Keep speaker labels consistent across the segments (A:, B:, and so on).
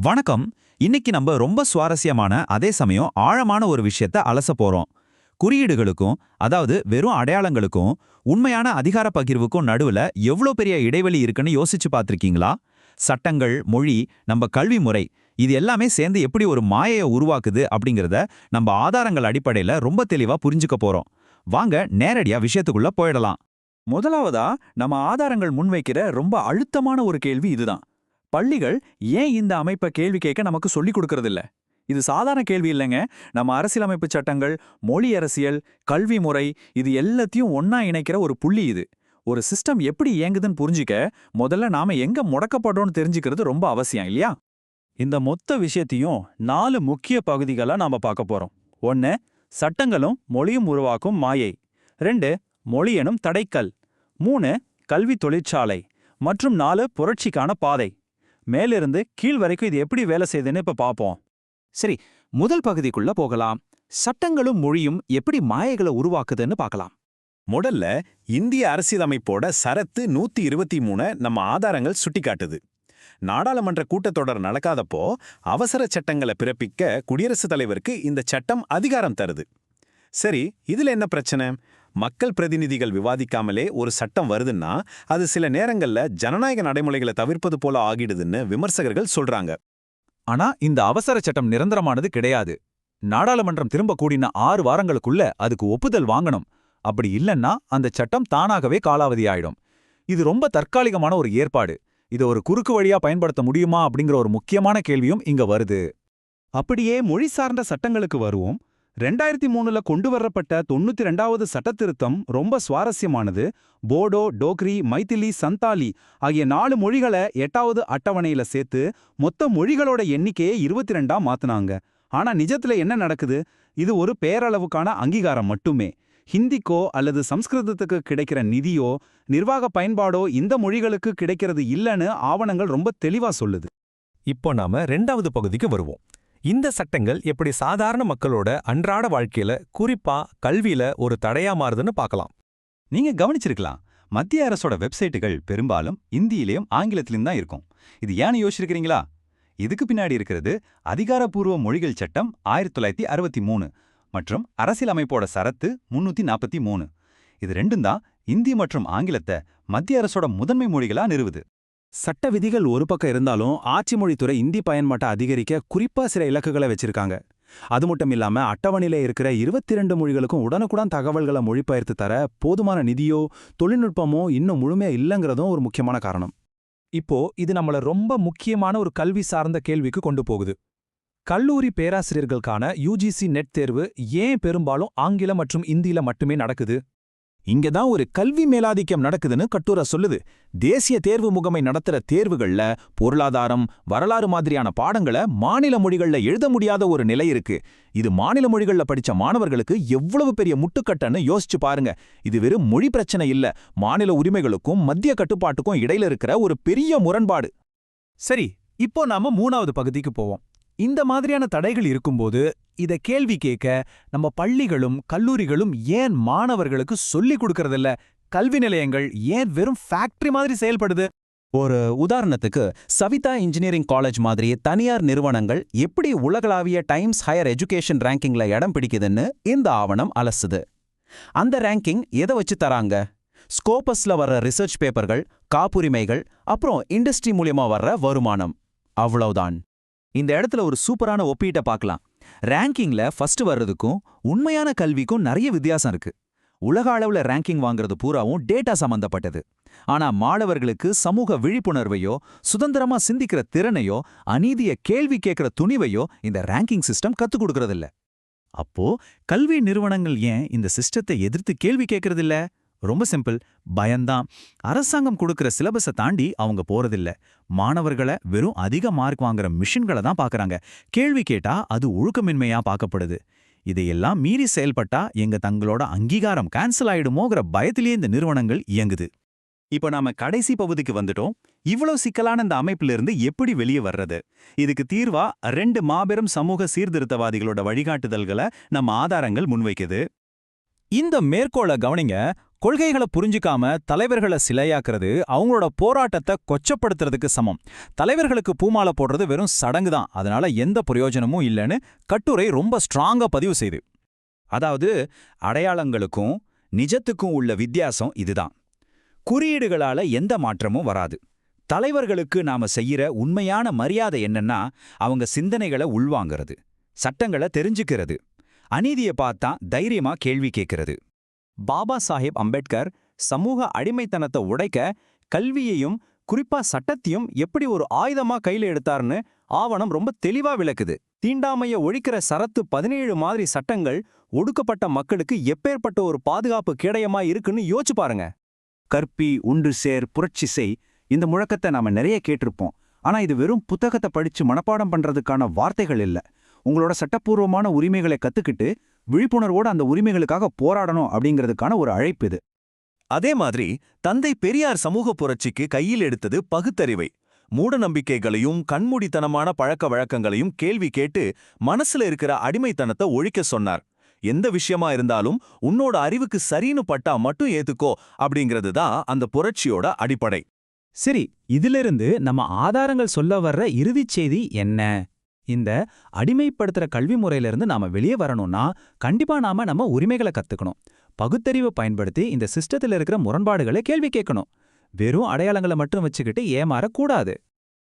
A: வணக்கம். இன்னைக்கு நம்ம ரொம்ப சுவாரஸ்யமான அதே சமயம் ஆழமான ஒரு விஷயத்த அலச போறோம். குறியீடுகளுக்கும், அதாவது வெறும் அடையாளங்களுக்கும், உண்மையான அதிகார பகிர்வுக்கும் நடுவுல எவ்ளோ பெரிய இடைவெளி இருக்குன்னு யோசிச்சு பார்த்திருக்கீங்களா? சட்டங்கள், மொழி, நம்ம கல்வி முறை இது எல்லாமே சேர்ந்து எப்படி ஒரு மாயையை உருவாக்குது அப்படிங்கறத நம்ம ஆதாரங்கள் அடிப்படையில ரொம்ப தெளிவா புரிஞ்சுக்க போறோம். வாங்க நேரடியா விஷயத்துக்குள்ள போயிடலாம். முதலாவதா நம்ம ஆதாரங்கள் முன்வைக்கிற ரொம்ப அழுத்தமான ஒரு கேள்வி இதுதான். பள்ளிகள் ஏன் இந்த அமைப்பை கேள்வி கேட்க நமக்கு சொல்லிக் கொடுக்கறதில்ல? இது சாதாரண கேள்வி இல்லைங்க. நம்ம அரசியலமைப்பு சட்டங்கள், மொழி அரசியல், கல்வி முறை இது எல்லாத்தையும் ஒண்ணா இணைக்கிற ஒரு புள்ளி இது. ஒரு சிஸ்டம் எப்படி இயங்குதுன்னு புரிஞ்சிக்க முதல்ல நாம எங்க முடக்கப்படுறோம்னு தெரிஞ்சுக்கிறது ரொம்ப அவசியம் இல்லையா? இந்த மொத்த விஷயத்தையும் 4 முக்கிய பகுதிகளா நாம பார்க்க போறோம். 1 சட்டங்களும் மொழியும் உருவாக்கும் மாயை. 2 மொழி எனும் தடைக்கல். 3 கல்வி தொழிற்சாலை. மற்றும் 4 புரட்சிக்கான பாதை. மேலிருந்து கீழ் வரைக்கும் இது எப்படி வேலை செய்யுதுன்னு இப்ப பாப்போம்.
B: சரி, முதல் பகுதிக்குள்ள போகலாம். சட்டங்களும் மொழியும் எப்படி மாயைகளை உருவாக்குதுன்னு பார்க்கலாம்.
C: முதல்ல இந்திய அரசியலமைப்போட சரத்து 123 நம்ம ஆதாரங்கள் சுட்டிக்காட்டுது. நாடாளுமன்ற கூட்டத்தொடர் நடக்காதப்போ அவசர சட்டங்களை பிறப்பிக்க குடியரசுத் தலைவருக்கு இந்த சட்டம் அதிகாரம் தருது. சரி, இதுல என்ன பிரச்சனை? மக்கள் பிரதிநிதிகள் விவாதிக்காமலே ஒரு சட்டம் வருதுன்னா அது சில நேரங்கள்ல ஜனநாயக நடைமுறைகளை தவிர்ப்பது போல ஆகிடுதுன்னு விமர்சகர்கள் சொல்றாங்க.
A: ஆனா இந்த அவசர சட்டம் நிரந்தரமானது கிடையாது. நாடாளுமன்றம் திரும்ப கூடின 6 வாரங்களுக்குள்ள அதுக்கு ஒப்புதல் வாங்கணும். அப்படி இல்லைன்னா அந்த சட்டம் தானாகவே காலாவதி ஆயிடும். இது ரொம்ப தற்காலிகமான ஒரு ஏற்பாடு. இதை ஒரு குறுக்கு வழியா பயன்படுத்த முடியுமா அப்படிங்கிற ஒரு முக்கியமான கேள்வியும் இங்க வருது.
D: அப்படியே மொழி சார்ந்த சட்டங்களுக்கு வருவோம். 2003ல கொண்டு வரப்பட்ட 92வது சட்டத்திருத்தம் ரொம்ப சுவாரஸ்யமானது. போடோ, டோக்ரி, மைதிலி, சந்தாலி ஆகிய 4 மொழிகளை 8வது அட்டவணையில சேர்த்து மொத்த மொழிகளோட எண்ணிக்கையை 22ஆ மாத்துனாங்க. ஆனா நிஜத்துல என்ன நடக்குது? இது ஒரு பேரளவுக்கான அங்கீகாரம் மட்டுமே. ஹிந்திக்கோ அல்லது சம்ஸ்கிருதத்துக்கு கிடைக்கிற நிதியோ நிர்வாக பயன்பாடோ இந்த மொழிகளுக்கு கிடைக்கிறது இல்லைன்னு ஆவணங்கள் ரொம்ப தெளிவா சொல்லுது.
E: இப்போ நாம 2வது பகுதிக்கு வருவோம். இந்த சட்டங்கள் எப்படி சாதாரண மக்களோட அன்றாட வாழ்க்கையில, குறிப்பா கல்வியில ஒரு தடையா மாறுதுன்னு பார்க்கலாம்.
B: நீங்க கவனிச்சிருக்கலாம், மத்திய அரசோட வெப்சைட்டுகள் பெரும்பாலும் இந்தியிலையும் ஆங்கிலத்திலும் தான் இருக்கும். இது ஏன்னு யோசிச்சிருக்கிறீங்களா? இதுக்கு பின்னாடி இருக்கிறது அதிகாரப்பூர்வ மொழிகள் சட்டம் 1963 மற்றும் அரசியலமைப்போட சரத்து 343. இது ரெண்டும் தான் இந்தி மற்றும் ஆங்கிலத்தை மத்திய அரசோட முதன்மை மொழிகளா நிறுவுது.
D: சட்ட விதிகள் ஒரு பக்கம் இருந்தாலும் ஆட்சி மொழித்துறை இந்தி பயன்பாட்டை அதிகரிக்க குறிப்பா சில இலக்குகளை வச்சிருக்காங்க. அது மட்டும் இல்லாம அட்டவணையில இருக்கிற 22 மொழிகளுக்கும் உடனுக்குடன் தகவல்களை மொழிபெயர்த்து தர போதுமான நிதியோ தொழில்நுட்பமோ இன்னும் முழுமையா இல்லைங்கிறதும் ஒரு முக்கியமான காரணம்.
E: இப்போ இது நம்மள ரொம்ப முக்கியமான ஒரு கல்வி சார்ந்த கேள்விக்கு கொண்டு போகுது. கல்லூரி பேராசிரியர்களுக்கான UGC நெட் தேர்வு ஏன் பெரும்பாலும் ஆங்கிலம் மற்றும் இந்தியில மட்டுமே நடக்குது?
A: இங்கதான் ஒரு கல்வி மேலாதிக்கம் நடக்குதுன்னு கட்டுரை சொல்லுது. தேசிய தேர்வு முகமை நடத்துற தேர்வுகள்ல பொருளாதாரம், வரலாறு மாதிரியான பாடங்களை மாநில மொழிகள்ல எழுத முடியாத ஒரு நிலை இருக்கு. இது மாநில மொழிகள்ல படிச்ச மாணவர்களுக்கு எவ்வளவு பெரிய முட்டுக்கட்டன்னு யோசிச்சு பாருங்க. இது வெறும் மொழி பிரச்சனை இல்ல, மாநில உரிமைகளுக்கும் மத்திய கட்டுப்பாட்டுக்கும் இடையில இருக்கிற ஒரு பெரிய முரண்பாடு.
E: சரி, இப்போ நாம 3வது பகுதிக்கு போவோம். இந்த மாதிரியான தடைகள் இருக்கும்போது இத கேள்வி கேட்க நம்ம பள்ளிகளும் கல்லூரிகளும் ஏன் மாணவர்களுக்கு சொல்லிக் கொடுக்கறதில்ல? கல்வி நிலையங்கள் ஏன் வெறும் ஃபேக்டரி மாதிரி செயல்படுது?
B: ஒரு உதாரணத்துக்கு சவிதா இன்ஜினியரிங் காலேஜ் மாதிரி தனியார் நிறுவனங்கள் எப்படி உலகளாவிய டைம்ஸ் ஹையர் எஜுகேஷன் ரேங்கிங்ல இடம் பிடிக்குதுன்னு இந்த ஆவணம் அலசுது. அந்த ரேங்கிங் எதை வச்சு தராங்க? ஸ்கோபஸ்ல வர்ற ரிசர்ச் பேப்பர்கள், காப்புரிமைகள், அப்புறம் இண்டஸ்ட்ரி மூலியமா வர்ற வருமானம். அவ்வளவுதான்.
A: இந்த இடத்துல ஒரு சூப்பரான ஒப்பீட்டை பார்க்கலாம். ரேங்கிங்ல ஃபர்ஸ்ட் வர்றதுக்கும் உண்மையான கல்விக்கும் நிறைய வித்தியாசம் இருக்கு. உலக அளவுல ரேங்கிங் வாங்குறது பூராவும் டேட்டா சம்பந்தப்பட்டது. ஆனா மாணவர்களுக்கு சமூக விழிப்புணர்வையோ, சுதந்திரமா சிந்திக்கிற திறனையோ, அநீதிய கேள்வி கேட்கிற துணிவையோ இந்த ரேங்கிங் சிஸ்டம் கத்துக் கொடுக்கறதில்ல. அப்போ கல்வி நிறுவனங்கள் ஏன் இந்த சிஸ்டத்தை எதிர்த்து கேள்வி கேட்கறதில்ல? ரொம்ப சிம்பிள், பயம்தான். அரசாங்கம் கொடுக்கிற சிலபஸை தாண்டி அவங்க போறதில்ல. மாணவர்களை வெறும் அதிக மார்க் வாங்குற மிஷின்களை தான் பார்க்கறாங்க. கேள்வி கேட்டா அது ஒழுக்கமின்மையா பார்க்கப்படுது. இதையெல்லாம் மீறி செயல்பட்டா தங்களோட அங்கீகாரம் கேன்சல் ஆயிடுமோங்கிற பயத்திலேயே இந்த நிறுவனங்கள் இயங்குது.
D: இப்ப நாம கடைசி பகுதிக்கு வந்துட்டோம். இவ்வளவு சிக்கலான இந்த அமைப்பிலிருந்து எப்படி வெளியே வர்றது? இதுக்கு தீர்வா 2 மாபெரும் சமூக சீர்திருத்தவாதிகளோட வழிகாட்டுதல்களை நம்ம ஆதாரங்கள் முன்வைக்குது.
E: இந்த மேற்கோளை கவனிங்க. கொள்கைகளை புரிஞ்சுக்காம தலைவர்களை சிலையாக்குறது அவங்களோட போராட்டத்தை கொச்சப்படுத்துறதுக்கு சமம். தலைவர்களுக்கு பூமாலை போடுறது வெறும் சடங்கு தான், அதனால எந்த பிரயோஜனமும் இல்லைன்னு கட்டுரை ரொம்ப ஸ்ட்ராங்கா பதிவு செய்து.
A: அதாவது அடையாளங்களுக்கும் நிஜத்துக்கும் உள்ள வித்தியாசம் இதுதான். குறியீடுகளால எந்த மாற்றமும் வராது. தலைவர்களுக்கு நாம செய்யற உண்மையான மரியாதை என்னன்னா அவங்க சிந்தனைகளை உள்வாங்கிறது, சட்டங்களை தெரிஞ்சுக்கிறது, அநீதியை பார்த்தா தைரியமா கேள்வி கேட்கிறது.
F: பாபா சாஹேப் அம்பேத்கர் சமூக அடிமைத்தனத்தை உடைக்க கல்வியையும் குறிப்பா சட்டத்தையும் எப்படி ஒரு ஆயுதமா கையில எடுத்தாருன்னு ஆவணம் ரொம்ப தெளிவா விளக்குது. தீண்டாமைய ஒழிக்கிற சரத்து 17 மாதிரி சட்டங்கள் ஒடுக்கப்பட்ட மக்களுக்கு எப்பேற்பட்ட ஒரு பாதுகாப்பு கேடயமா இருக்குன்னு யோசிச்சு பாருங்க.
D: கற்பி, உண்டு சேர், புரட்சி செய், இந்த முழக்கத்தை நாம நிறைய கேட்டிருப்போம். ஆனா இது வெறும் புத்தகத்தை படிச்சு மனப்பாடம் பண்றதுக்கான வார்த்தைகள் இல்ல. உங்களோட சட்டப்பூர்வமான உரிமைகளை கத்துக்கிட்டு விழிப்புணர்வோட அந்த உரிமைகளுக்காக போராடணும் அப்படிங்கிறதுக்கான ஒரு அழைப்பு இது.
G: அதே மாதிரி தந்தை பெரியார் சமூக புரட்சிக்கு கையில் எடுத்தது பகுத்தறிவை. மூட நம்பிக்கைகளையும் கண்மூடித்தனமான பழக்க வழக்கங்களையும் கேள்வி கேட்டு மனசுல இருக்கிற அடிமைத்தனத்தை ஒழிக்க சொன்னார். எந்த விஷயமா இருந்தாலும் உன்னோட அறிவுக்கு சரின்னு பட்டா மட்டும் ஏத்துக்கோ அப்படிங்கிறது தான் அந்த புரட்சியோட அடிப்படை.
E: சரி, இதிலிருந்து நம்ம ஆதாரங்கள் சொல்ல வர்ற இறுதிச் செய்தி என்ன? இந்த அடிமைப்படுத்துற கல்வி முறையிலிருந்து நாம வெளியே வரணும்னா கண்டிப்பா நாம நம்ம உரிமைகளை கத்துக்கணும். பகுத்தறிவை பயன்படுத்தி இந்த சிஸ்டத்தில் இருக்கிற முரண்பாடுகளை கேள்வி கேட்கணும். வெறும் அடையாளங்களை மட்டும் வச்சுக்கிட்டு ஏமாறக்கூடாது.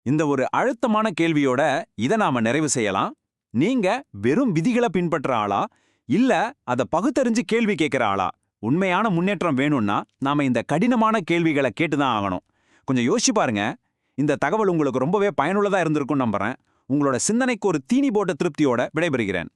C: இந்த ஒரு அழுத்தமான கேள்வியோட இதை நாம நிறைவு செய்யலாம். நீங்க வெறும் விதிகளை பின்பற்ற ஆளா, இல்ல அத பகுத்தறிஞ்சு கேள்வி கேட்கிற ஆளா? உண்மையான முன்னேற்றம் வேணும்னா நாம இந்த கடினமான கேள்விகளை கேட்டுதான் ஆகணும். கொஞ்சம் யோசிச்சு பாருங்க. இந்த தகவல் உங்களுக்கு ரொம்பவே பயனுள்ளதா இருந்திருக்கும் நம்புறேன். உங்களோட சிந்தனைக்கு ஒரு தீனி போட்ட திருப்தியோட விடைபெறுகிறேன்.